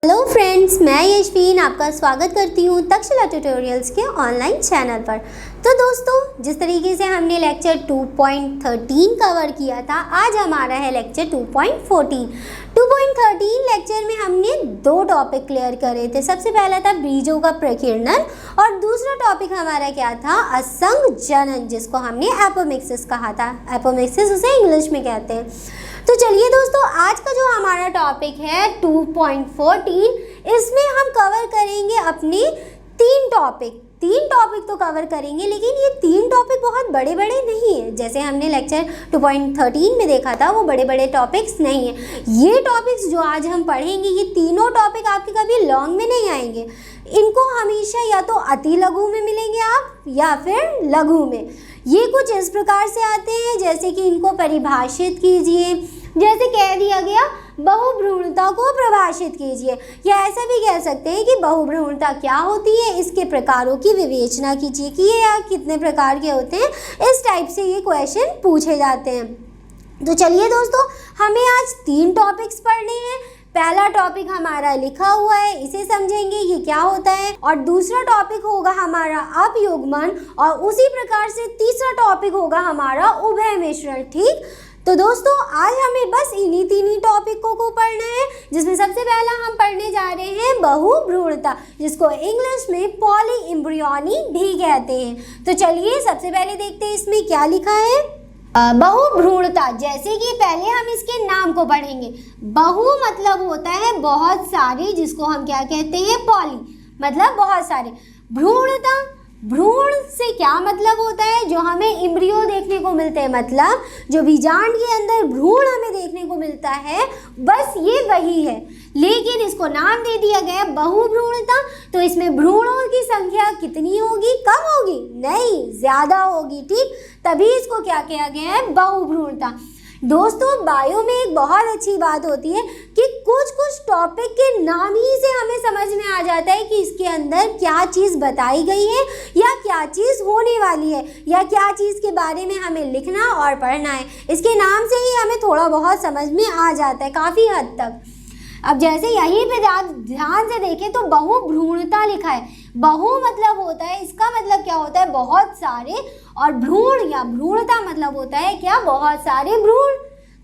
Hello friends, मैं यशवीन आपका स्वागत करती हूँ तक्षशिला ट्यूटोरियल्स के ऑनलाइन चैनल पर। तो दोस्तों, जिस तरीके से हमने लेक्चर 2.13 कवर किया था, आज हमारा है लेक्चर 2.14। 2.13 लेक्चर में हमने दो टॉपिक क्लियर करे थे। सबसे पहला था बीजों का प्रकीर्णन और दूसरा टॉपिक हमारा क्या था, असंग जनन, जिसको हमने एपोमिक्सिस कहा था। एपोमिक्सिस उसे इंग्लिश में कहते हैं। तो चलिए दोस्तों, आज का जो हमारा टॉपिक है 2.14, इसमें हम कवर करेंगे अपने तीन टॉपिक तो कवर करेंगे, लेकिन ये तीन टॉपिक बहुत बड़े बड़े नहीं हैं। जैसे हमने लेक्चर 2.13 में देखा था, वो बड़े बड़े टॉपिक्स नहीं हैं। ये टॉपिक्स जो आज हम पढ़ेंगे, ये तीनों टॉपिक आपके कभी लॉन्ग में नहीं आएंगे। इनको हमेशा या तो अति लघु में मिलेंगे आप, या फिर लघु में। ये कुछ इस प्रकार से आते हैं, जैसे कि इनको परिभाषित कीजिए। जैसे कह दिया गया, बहुभ्रूणता को परिभाषित कीजिए, या ऐसा भी कह सकते हैं कि बहुभ्रूणता क्या होती है, इसके प्रकारों की विवेचना कीजिए कि ये कितने प्रकार के होते हैं। इस टाइप से ये क्वेश्चन पूछे जाते हैं। तो चलिए दोस्तों, हमें आज तीन टॉपिक्स पढ़ने हैं। पहला टॉपिक हमारा लिखा हुआ है, इसे समझेंगे ये क्या होता है, और दूसरा टॉपिक होगा हमारा अपयुग्मन, और उसी प्रकार से तीसरा टॉपिक होगा हमारा उभय मिश्रण। ठीक, तो दोस्तों आज हमें बस इन्हीं तीन टॉपिकों को पढ़ना है, जिसमें सबसे पहला हम पढ़ने जा रहे हैं बहुभ्रूणता, जिसको इंग्लिश में पॉली एम्ब्रियोनी भी कहते हैं। तो चलिए सबसे पहले देखते हैं इसमें क्या लिखा है। बहुभ्रूणता, जैसे कि पहले हम इसके नाम को पढ़ेंगे। बहु मतलब होता है बहुत सारे, जिसको हम क्या कहते हैं, पॉली मतलब बहुत सारे। भ्रूणता, भ्रूण से क्या मतलब होता है, जो हमें एम्ब्रियो देखने को मिलते हैं, मतलब जो बीजांड के अंदर भ्रूण हमें देखने को मिलता है, बस ये वही है। लेकिन इसको नाम दे दिया गया बहुभ्रूणता। तो इसमें भ्रूणों की संख्या कितनी होगी, कम होगी? नहीं, ज़्यादा होगी। ठीक, तभी इसको क्या किया गया है, बहुभ्रूणता। दोस्तों, बायो में एक बहुत अच्छी बात होती है कि कुछ टॉपिक के नाम ही से हमें समझ में आ जाता है कि इसके अंदर क्या चीज़ बताई गई है, या क्या चीज़ होने वाली है, या क्या चीज़ के बारे में हमें लिखना और पढ़ना है। इसके नाम से ही हमें थोड़ा बहुत समझ में आ जाता है, काफ़ी हद तक। अब जैसे यहीं पे ध्यान से देखें तो बहुभ्रूणता लिखा है। बहु मतलब होता है, इसका मतलब क्या होता है, बहुत सारे, और भ्रूण या भ्रूणता मतलब होता है क्या, बहुत सारे भ्रूण।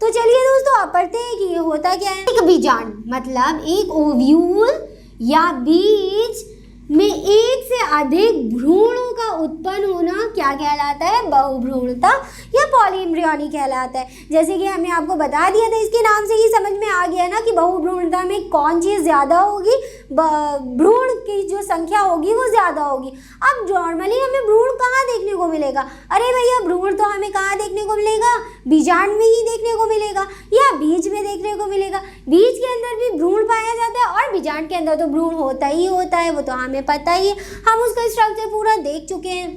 तो चलिए दोस्तों, आप पढ़ते हैं कि ये होता क्या है। एक बीजांड मतलब एक ओव्यूल या बीज में एक से अधिक भ्रूणों का उत्पन्न होना क्या कहलाता है, बहुभ्रूणता या पॉलीएम्ब्रियोनी कहलाता है। जैसे कि हमने आपको बता दिया था, इसके नाम से ही समझ में आ गया ना कि बहुभ्रूणता में कौन चीज़ ज़्यादा होगी, भ्रूण की जो संख्या होगी वो ज़्यादा होगी। अब नॉर्मली हमें भ्रूण कहाँ देखने को मिलेगा? अरे भैया, भ्रूण तो हमें कहाँ देखने को मिलेगा, बीजांड में ही देखने को मिलेगा, या बीज में देखने को मिलेगा। बीज के अंदर भी भ्रूण पाया जाता है, और बीजांड के अंदर तो भ्रूण होता ही होता है, वो तो हमें पता ही है, हम उसका स्ट्रक्चर पूरा देख चुके हैं।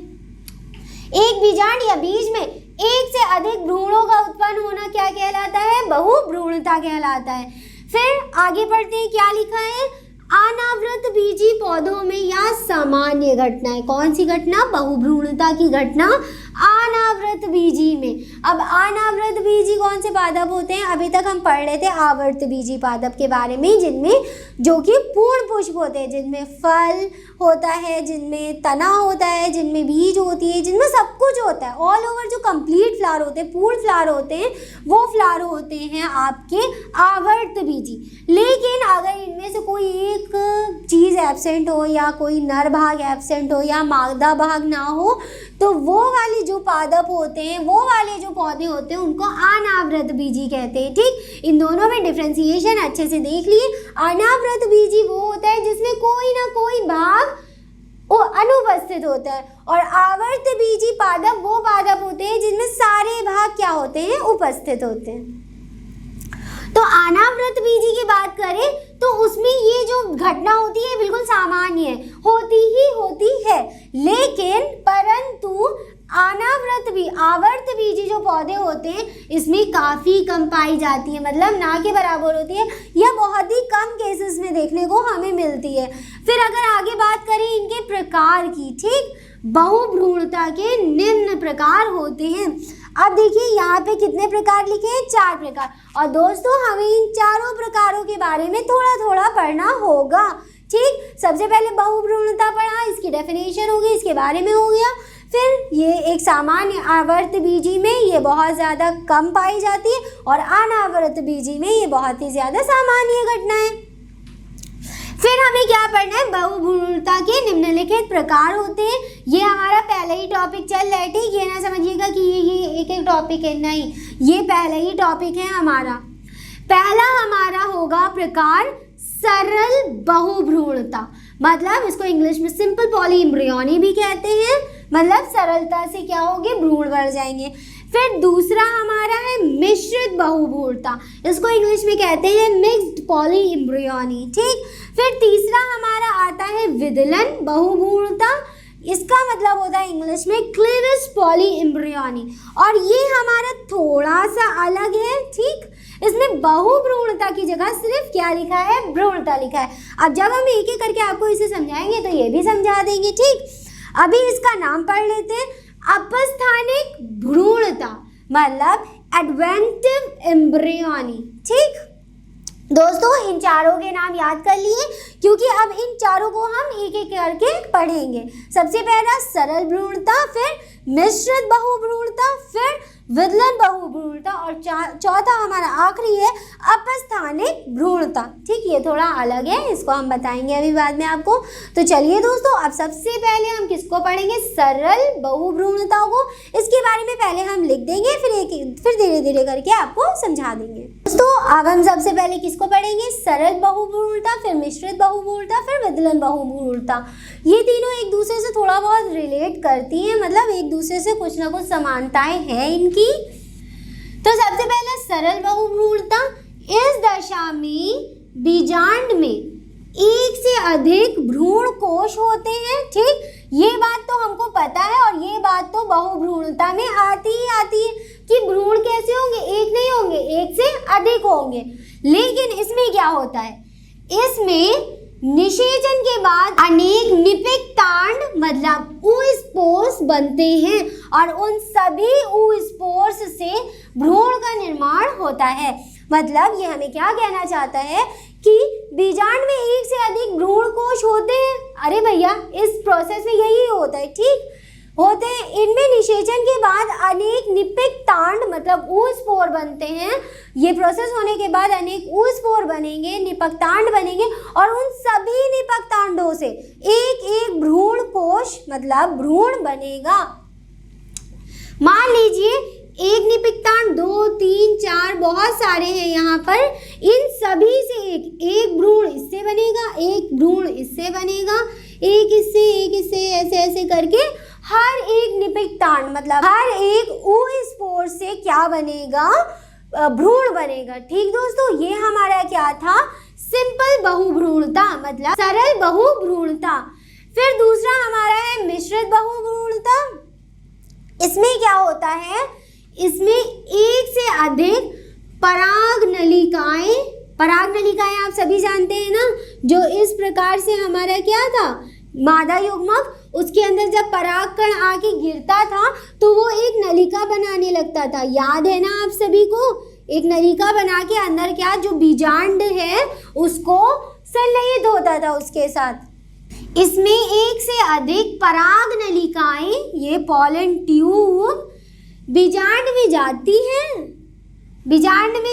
एक बीजांड या बीज में एक से अधिक भ्रूणों का उत्पन्न होना क्या कहलाता है, बहुभ्रूणता कहलाता है। फिर आगे बढ़ते हैं, क्या लिखा है, अनावृत बीजी पौधों में या सामान्य घटनाएं। कौन सी घटना, बहुभ्रूणता की घटना अनावृत बीजी में। अब अनावृत बीजी कौन से पादप होते हैं, अभी तक हम पढ़ रहे थे आवर्त बीजी पादप के बारे में, जिनमें जो कि पूर्ण पुष्प होते हैं, जिनमें फल होता है, जिनमें तना होता है, जिनमें बीज होती है, जिनमें सब कुछ होता है। ऑल ओवर जो कंप्लीट फ्लावर होते हैं, पूर्ण फ्लावर होते हैं, वो फ्लावर होते हैं आपके आवर्त बीजी। लेकिन अगर इनमें से कोई एक चीज़ एब्सेंट हो, या कोई नर भाग एब्सेंट हो, या मादा भाग ना हो, तो वो वाले जो पादप होते हैं, वो वाले जो पौधे होते हैं, उनको अनावृत बीजी कहते हैं। ठीक, इन दोनों में डिफ्रेंसिएशन अच्छे से देख लिए। अनावृत बीजी वो होता है जिसमें कोई ना कोई भाग अनुपस्थित होता है, और आवर्त बीजी पादप वो पादप होते हैं जिनमें सारे भाग क्या होते हैं, उपस्थित होते हैं। तो अनावृत बीजी की बात करें तो उसमें ये जो घटना होती है बिल्कुल सामान्य है, होती है, लेकिन परंतु आवर्त बीजी जो पौधे होते हैं, इसमें काफ़ी कम पाई जाती है, मतलब ना के बराबर होती है, या बहुत ही कम केसेस में देखने को हमें मिलती है। फिर अगर आगे बात करें इनके प्रकार की, ठीक, बहुभ्रूणता के निम्न प्रकार होते हैं। अब देखिए यहाँ पे कितने प्रकार लिखे हैं, 4 प्रकार। और दोस्तों हमें इन चारों प्रकारों के बारे में थोड़ा थोड़ा पढ़ना होगा। ठीक, सबसे पहले बहुभ्रूणता पढ़ा, इसकी डेफिनेशन हो गई, इसके बारे में हो गया। फिर ये एक सामान्य आवर्तबीजी में ये बहुत ज़्यादा कम पाई जाती है और अनावर्तबीजी में ये बहुत ही ज़्यादा सामान्य घटना है। फिर हमें क्या पढ़ना है, बहुभ्रूणता के निम्नलिखित प्रकार होते हैं। ये हमारा पहला ही टॉपिक चल रहा है। ठीक, ये ना समझिएगा कि ये एक एक टॉपिक है, नहीं, ये पहला ही टॉपिक है हमारा। पहला हमारा होगा प्रकार सरल बहुभ्रूणता, मतलब इसको इंग्लिश में सिंपल पॉलीएम्ब्रियोनी भी कहते हैं, मतलब सरलता से क्या होगी, भ्रूण बढ़ जाएंगे। फिर दूसरा हमारा है मिश्रित बहुभ्रूणता, इसको इंग्लिश में कहते हैं मिक्स्ड पॉलीएम्ब्रियोनी। ठीक, फिर तीसरा हमारा आता है विदलन बहुभ्रूणता, इसका मतलब होता है इंग्लिश में क्लीवेज पॉलीएम्ब्रियोनी, और ये हमारा थोड़ा सा अलग है। ठीक, इसमें बहुभ्रूणता की जगह सिर्फ क्या लिखा है, भ्रूणता लिखा है। अब जब हम एक एक करके आपको इसे समझाएंगे तो ये भी समझा देंगे। ठीक, अभी इसका नाम पढ़ लेते हैं, अपस्थानिक भ्रूणता, मतलब एडवेंटिव एम्ब्रियोनी। ठीक दोस्तों, इन चारों के नाम याद कर लिए, क्योंकि अब इन चारों को हम एक एक करके पढ़ेंगे। सबसे पहला सरल भ्रूणता, फिर मिश्रित बहुभ्रूणता, फिर विदलन बहुभ्रूणता, और चौथा हमारा आखिरी है अपस्थानिक भ्रूणता। ठीक, ये थोड़ा अलग है, इसको हम बताएंगे अभी बाद में आपको। तो चलिए दोस्तों, अब सबसे पहले हम किसको पढ़ेंगे, सरल बहुभ्रूणता को। इसके बारे में पहले हम लिख देंगे, फिर धीरे धीरे करके आपको समझा देंगे। दोस्तों अब हम सबसे पहले किसको पढ़ेंगे, सरल बहुभ्रूणता, फिर मिश्रित बहुभ्रूणता, फिर विदलन बहुभ्रूणता। ये तीनों एक दूसरे से थोड़ा बहुत रिलेट करती हैं, मतलब एक दूसरे से कुछ ना कुछ समानताएं हैं इनकी। तो सबसे पहले सरल बहुभ्रूणता, इस दशा में बीजांड में एक से अधिक भ्रूण कोश होते हैं। ठीक, ये बात तो हमको पता है, और ये बात तो बहुभ्रूणता में आती ही आती है कि भ्रूण कैसे होंगे, एक नहीं होंगे, एक से अधिक होंगे। लेकिन इसमें क्या होता है, इसमें निषेचन के बाद अनेक निपिक्तांड मतलब ऊस्पोर्स बनते हैं, और उन सभी ऊस्पोर्स से भ्रूण का निर्माण होता है। मतलब ये हमें क्या कहना चाहता है कि बीजांड में एक से अधिक भ्रूण कोश होते हैं। अरे भैया, इस प्रोसेस में यही होता है। ठीक, होते हैं, इनमें निषेचन के बाद अनेक निपिक्तांड मतलब ऊस्पोर बनते हैं। ये प्रोसेस होने के बाद अनेक ऊस्पोर बनेंगे, निपक्तांड बनेंगे, और उन सभी निपक्तांडों से एक एक भ्रूण कोश मतलब भ्रूण बनेगा। मान लीजिए एक निपिक्तांड, 2, 3, 4 बहुत सारे हैं यहाँ पर, इन सभी से एक भ्रूण इससे बनेगा, एक भ्रूण इससे बनेगा, एक इससे, ऐसे ऐसे करके हर एक निपिक्तांड मतलब हर एक ऊस्पोर से क्या बनेगा, भ्रूण बनेगा। ठीक दोस्तों, ये हमारा क्या था, सिंपल बहुभ्रूणता मतलब सरल बहुभ्रूणता। फिर दूसरा हमारा है मिश्रित बहुभ्रूणता। इसमें क्या होता है, इसमें एक से अधिक पराग नलिकाएं आप सभी जानते हैं ना, जो इस प्रकार से हमारा क्या था, मादा युग्मक, उसके अंदर जब पराग कण आके गिरता था तो वो एक नलिका बनाने लगता था। याद है ना आप सभी को, एक नलिका बना के अंदर क्या जो बीजांड है उसको संलयित होता था उसके साथ। इसमें एक से अधिक पराग नलिकाएं, ये पॉलन ट्यूब बीजांड में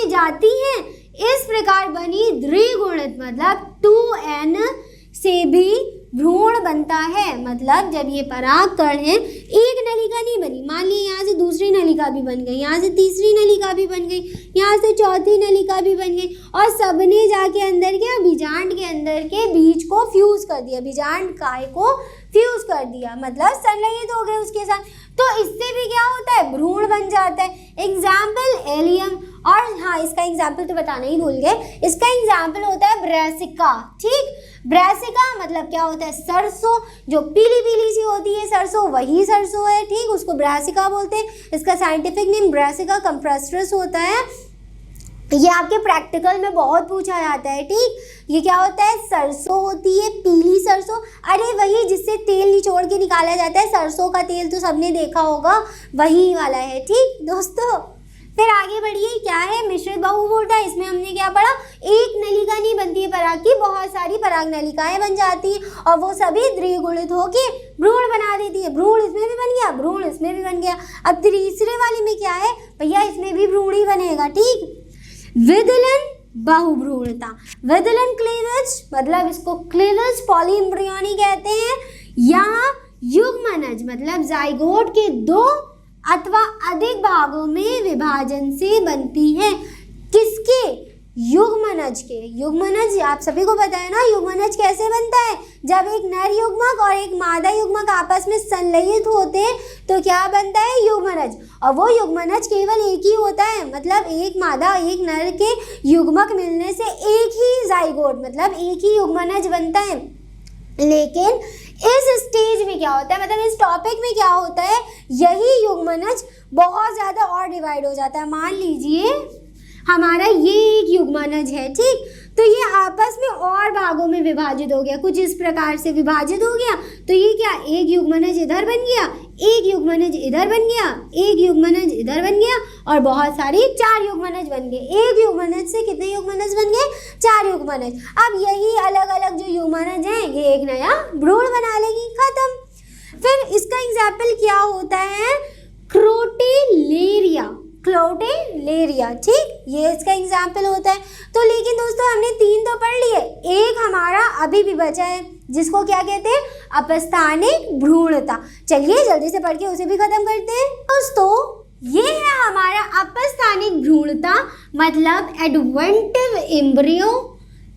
जाती हैं। इस प्रकार बनी द्विगुणित मतलब 2n से भी भ्रूण बनता है। मतलब जब ये पराग कण है, एक नलिका नहीं बनी, मान लीजिए यहाँ से दूसरी नलिका भी बन गई, यहाँ से तीसरी नलिका भी बन गई, यहाँ से चौथी नलिका भी बन गई, और सबने जाके अंदर क्या बीजांड के अंदर के बीज को फ्यूज कर दिया, बीजांड काय को फ्यूज कर दिया, मतलब संलयित हो गए उसके साथ। तो इससे भी क्या होता है, भ्रूण बन जाता है। एग्जाम्पल एलियम, और हाँ इसका एग्जाम्पल तो बताना ही भूल गए, इसका एग्जाम्पल होता है ब्रासिका। ठीक, ब्रासिका मतलब क्या होता है, सरसों, जो पीली पीली सी होती है सरसों, वही सरसों है। ठीक, उसको ब्रासिका बोलते हैं। इसका साइंटिफिक नेम ब्रासिका कंप्रेस्ट्रस होता है। ये आपके प्रैक्टिकल में बहुत पूछा जाता है, ठीक। ये क्या होता है, सरसों होती है, पीली सरसों, अरे वही जिससे तेल निचोड़ के निकाला जाता है, सरसों का तेल तो सबने देखा होगा, वही वाला है, ठीक दोस्तों। फिर आगे बढ़िए, क्या है, मिश्रित बहुभुर्ता। इसमें हमने क्या पढ़ा, एक नलिका नहीं बनती है पराग की, बहुत सारी पराग नलिकाएं बन जाती हैं और वो सभी द्विगुणित होके भ्रूण बना देती है। भ्रूण इसमें भी बन गया, भ्रूण इसमें भी बन गया। अब तीसरे वाले में क्या है भैया, इसमें भी भ्रूण ही बनेगा, ठीक। विदलन बहुभ्रूणता, विदलन क्लीवेज, मतलब इसको क्लीवेज पॉलीएम्ब्रियोनी कहते हैं। यहाँ युग्मनज मतलब जाइगोट के 2 अथवा अधिक भागों में विभाजन से बनती है। किसके, युग्मनज के। युग्मनज आप सभी को पता है ना, युग्मनज कैसे बनता है, जब एक नर युग्मक और एक मादा युग्मक आपस में संलयित होते हैं तो क्या बनता है, युग्मनज। और वो युग्मनज केवल एक ही होता है, मतलब एक मादा एक नर के युग्मक मिलने से एक ही जाइगोट मतलब एक ही युग्मनज बनता है। लेकिन इस स्टेज में क्या होता है, मतलब इस टॉपिक में क्या होता है, यही युग्मनज बहुत ज़्यादा और डिवाइड हो जाता है। मान लीजिए हमारा ये एक युग्मनज है, ठीक, तो ये आपस में और भागों में विभाजित हो गया, कुछ इस प्रकार से विभाजित हो गया। तो ये क्या, एक युग्मनज इधर बन गया, एक युग्मनज इधर बन गया, एक युग्मनज इधर बन गया और बहुत सारी 4 युग्मनज बन गए। एक युग्मनज से कितने युग्मनज बन गए, 4 युग्मनज। अब यही अलग अलग जो युग्मनज हैं ये एक नया भ्रूण बना लेगी, खत्म। फिर इसका एग्जाम्पल क्या होता है, क्रोटेलेरिया, क्लोटेलेरिया, ठीक, ये इसका एग्जाम्पल होता है। तो लेकिन दोस्तों हमने 3 तो पढ़ लिए, एक हमारा अभी भी बचा है जिसको क्या कहते हैं, अपस्थानिक भ्रूणता। चलिए जल्दी से पढ़ के उसे भी खत्म करते हैं। दोस्तों ये है हमारा अपस्थानिक भ्रूणता मतलब एडवेंटिव एम्ब्रियो।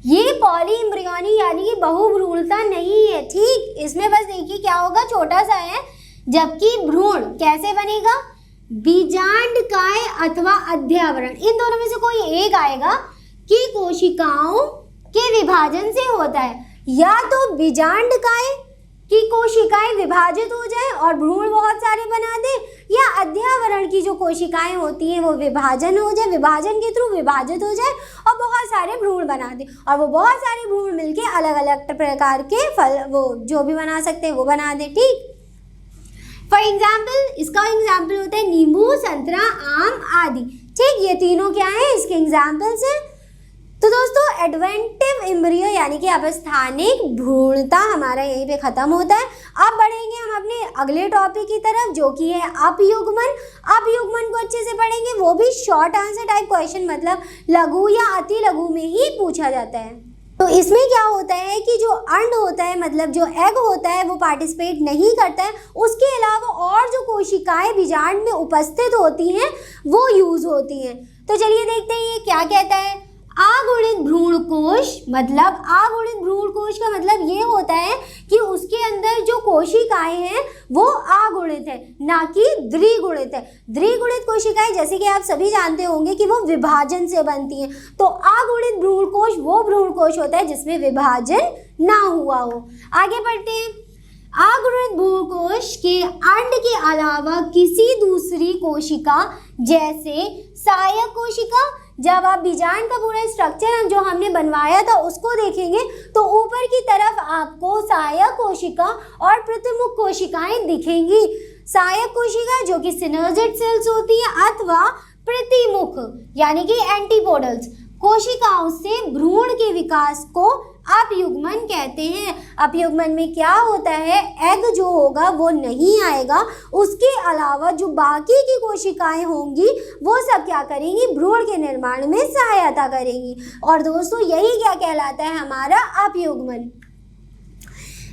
ये पॉली एम्ब्रियोनी यानी कि बहुभ्रूणता नहीं है, ठीक। इसमें बस देखिए क्या होगा, छोटा सा है, जबकि भ्रूण कैसे बनेगा, बीजांडकाय अथवा अध्यावरण, इन दोनों में से कोई एक आएगा कि कोशिकाओं के विभाजन से होता है। या तो बीजांडकाय की कोशिकाएं विभाजित हो जाए और भ्रूण बहुत सारे बना दे, या अध्यावरण की जो कोशिकाएं होती हैं वो विभाजन हो जाए, विभाजन के थ्रू विभाजित हो जाए और बहुत सारे भ्रूण बना दे, और वो बहुत सारे भ्रूण मिलके अलग अलग प्रकार के फल वो जो भी बना सकते हैं वो बना दे, ठीक। फॉर एग्जाम्पल, इसका एग्जाम्पल होता है नींबू, संतरा, आम आदि, ठीक। ये तीनों क्या है, इसके एग्जाम्पल्स हैं। तो दोस्तों एडवेंटिव एम्ब्रियो यानी कि अपस्थानिक भ्रूणता हमारा यहीं पे खत्म होता है। अब बढ़ेंगे हम अपने अगले टॉपिक की तरफ जो कि है अपयुग्मन। अपयुग्मन को अच्छे से पढ़ेंगे, वो भी शॉर्ट आंसर टाइप क्वेश्चन, मतलब लघु या अति लघु में ही पूछा जाता है। तो इसमें क्या होता है कि जो अंड होता है मतलब जो एग होता है वो पार्टिसिपेट नहीं करता है, उसके अलावा और जो कोशिकाएं बीजांड में उपस्थित होती हैं वो यूज होती हैं। तो चलिए देखते हैं ये क्या कहता है। अगुणित भ्रूण कोश, मतलब अगुणित भ्रूण कोश का मतलब ये होता है कि उसके अंदर जो कोशिकाएं हैं वो अगुणित है, ना कि द्विगुणित है। द्विगुणित कोशिकाएं जैसे कि आप सभी जानते होंगे कि वो विभाजन से बनती हैं, तो अगुणित भ्रूण कोश वो भ्रूण कोश होता है जिसमें विभाजन ना हुआ हो। आगे बढ़ते हैं। अगुणित भ्रूण कोश के अंड के अलावा किसी दूसरी कोशिका जैसे सहायक कोशिका, जब आप बीजांड का पूरा स्ट्रक्चर जो हमने बनवाया था उसको देखेंगे तो ऊपर की तरफ आपको सहायक कोशिका और प्रतिमुख कोशिकाएं दिखेंगी। सहायक कोशिका जो कि सिनर्जिड सेल्स होती है अथवा प्रतिमुख यानी कि एंटीपोडल्स कोशिकाओं से भ्रूण के विकास को अपयुग्मन कहते हैं। अपयुग्मन में क्या होता है, एग जो होगा वो नहीं आएगा, उसके अलावा जो बाकी की कोशिकाएं होंगी वो सब क्या करेंगी, भ्रूण के निर्माण में सहायता करेंगी। और दोस्तों यही क्या कहलाता है, हमारा अपयुग्मन।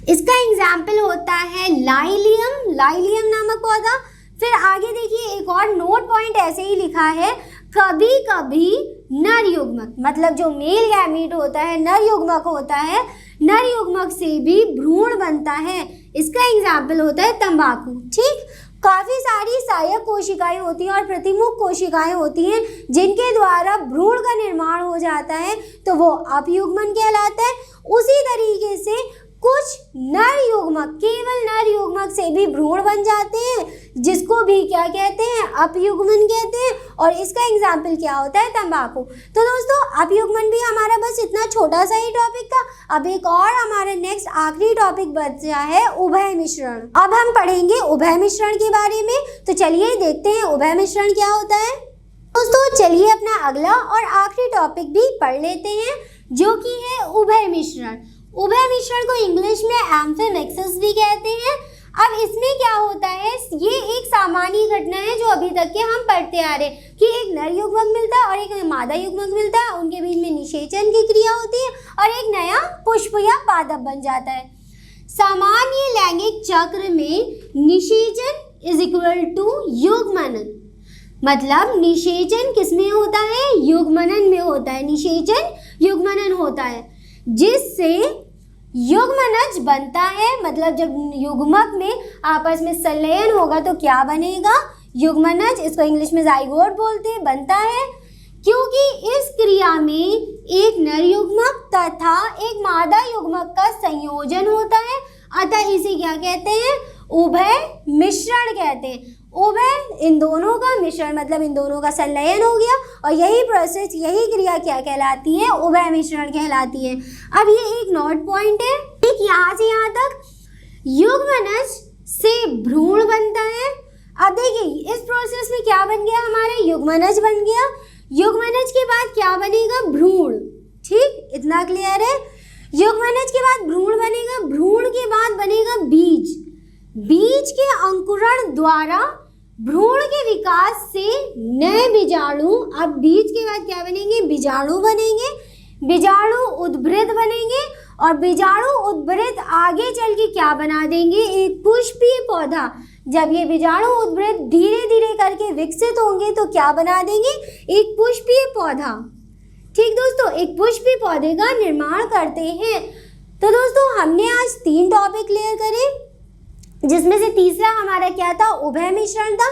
इसका एग्जाम्पल होता है लाइलियम, लाइलियम नामक पौधा। फिर आगे देखिए एक और नोट पॉइंट ऐसे ही लिखा है, कभी कभी नर युग्मक, मतलब जो मेल गैमीट होता है नर युग्मक होता है, नर युग्मक से भी भ्रूण बनता है। इसका एग्जाम्पल होता है तंबाकू, ठीक। काफ़ी सारी सहायक कोशिकाएं होती हैं और प्रतिमुख कोशिकाएं होती हैं जिनके द्वारा भ्रूण का निर्माण हो जाता है, तो वो अपयुग्मन कहलाता है। उसी तरीके से कुछ नर युग्मक, केवल नर युग्मक से भी भ्रूण बन जाते हैं जिसको भी क्या कहते हैं, अपयुग्मन कहते हैं। और इसका एग्जाम्पल क्या होता है, तंबाकू। तो दोस्तों अब युग्मन भी हमारा बस इतना छोटा सा ही टॉपिक था। अब एक और हमारा नेक्स्ट आखिरी टॉपिक बचा है उभय मिश्रण। अब हम पढ़ेंगे उभय मिश्रण के बारे में। तो चलिए देखते हैं उभय मिश्रण क्या होता है। दोस्तों चलिए अपना अगला और आखिरी टॉपिक भी पढ़ लेते हैं, जो कि है उभय मिश्रण। उभय मिश्रण को इंग्लिश में एम्फीमिक्सिस भी कहते हैं। अब इसमें क्या होता है, ये एक सामान्य घटना है जो अभी तक के हम पढ़ते आ रहे हैं कि एक नर युग्मक मिलता है और एक मादा युग्मक मिलता है, उनके बीच में निषेचन की क्रिया होती है और एक नया पुष्प या पादप बन जाता है। सामान्य लैंगिक चक्र में निषेचन इज इक्वल टू युग्मनन, मतलब निषेचन किसमें होता है, युग्मनन में होता है। निषेचन युग्मनन होता है जिससे युग्मनज बनता है। मतलब जब युग्मक में आपस में संलयन होगा तो क्या बनेगा, युग्मनज, इसको इंग्लिश में जाइगोट बोलते हैं, बनता है। क्योंकि इस क्रिया में एक नर युग्मक तथा एक मादा युग्मक का संयोजन होता है, अतः इसे क्या कहते हैं, उभय मिश्रण कहते हैं। उभय इन दोनों का मिश्रण, मतलब इन दोनों का संलयन हो गया और यही प्रोसेस, यही क्रिया क्या कहलाती है, उभय मिश्रण कहलाती है। अब ये एक नोट पॉइंट है, ठीक यहाँ से यहाँ तक युग्मनज से भ्रूण बनता है। अब देखिए इस प्रोसेस में क्या बन गया, हमारा युग्मनज बन गया। युग्मनज के बाद क्या बनेगा, भ्रूण। ठीक, इतना क्लियर है। युग्मनज के बाद भ्रूण बनेगा, भ्रूण के बाद बनेगा बीज। बीज के अंकुरण द्वारा भ्रूण के विकास से नए बीजाणु, अब बीज के बाद क्या बनेंगे, बीजाणु बनेंगे, बीजाणु उद्भिद बनेंगे और बीजाणु उद्भिद आगे चल के क्या बना देंगे, एक पुष्पीय पौधा। जब ये बीजाणु उद्भिद धीरे धीरे करके विकसित होंगे तो क्या बना देंगे, एक पुष्पीय पौधा। ठीक दोस्तों, एक पुष्पीय पौधे का निर्माण करते हैं। तो दोस्तों हमने आज 3 टॉपिक क्लियर करे, जिसमें से तीसरा हमारा क्या था, उभय मिश्रण था।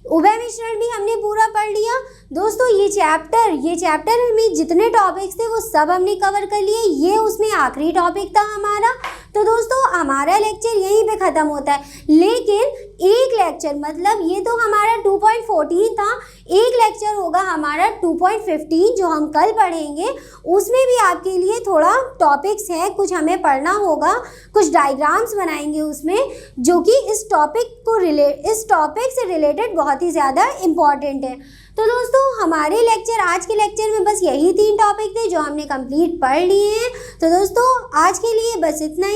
उभय मिश्रण भी हमने पूरा पढ़ लिया। दोस्तों ये चैप्टर में जितने टॉपिक्स थे वो सब हमने कवर कर लिए। ये उसमें आखिरी टॉपिक था हमारा। तो दोस्तों हमारा लेक्चर यहीं पे ख़त्म होता है, लेकिन एक लेक्चर, मतलब ये तो हमारा 2.14 था, एक लेक्चर होगा हमारा 2.15 जो हम कल पढ़ेंगे। उसमें भी आपके लिए थोड़ा टॉपिक्स है, कुछ हमें पढ़ना होगा, कुछ डायग्राम्स बनाएंगे उसमें, जो कि इस टॉपिक से रिलेटेड बहुत ही ज़्यादा इम्पॉर्टेंट है। तो दोस्तों हमारे आज के लेक्चर में बस यही 3 टॉपिक थे जो हमने कंप्लीट पढ़ लिए हैं। तो दोस्तों आज के लिए बस इतना ही।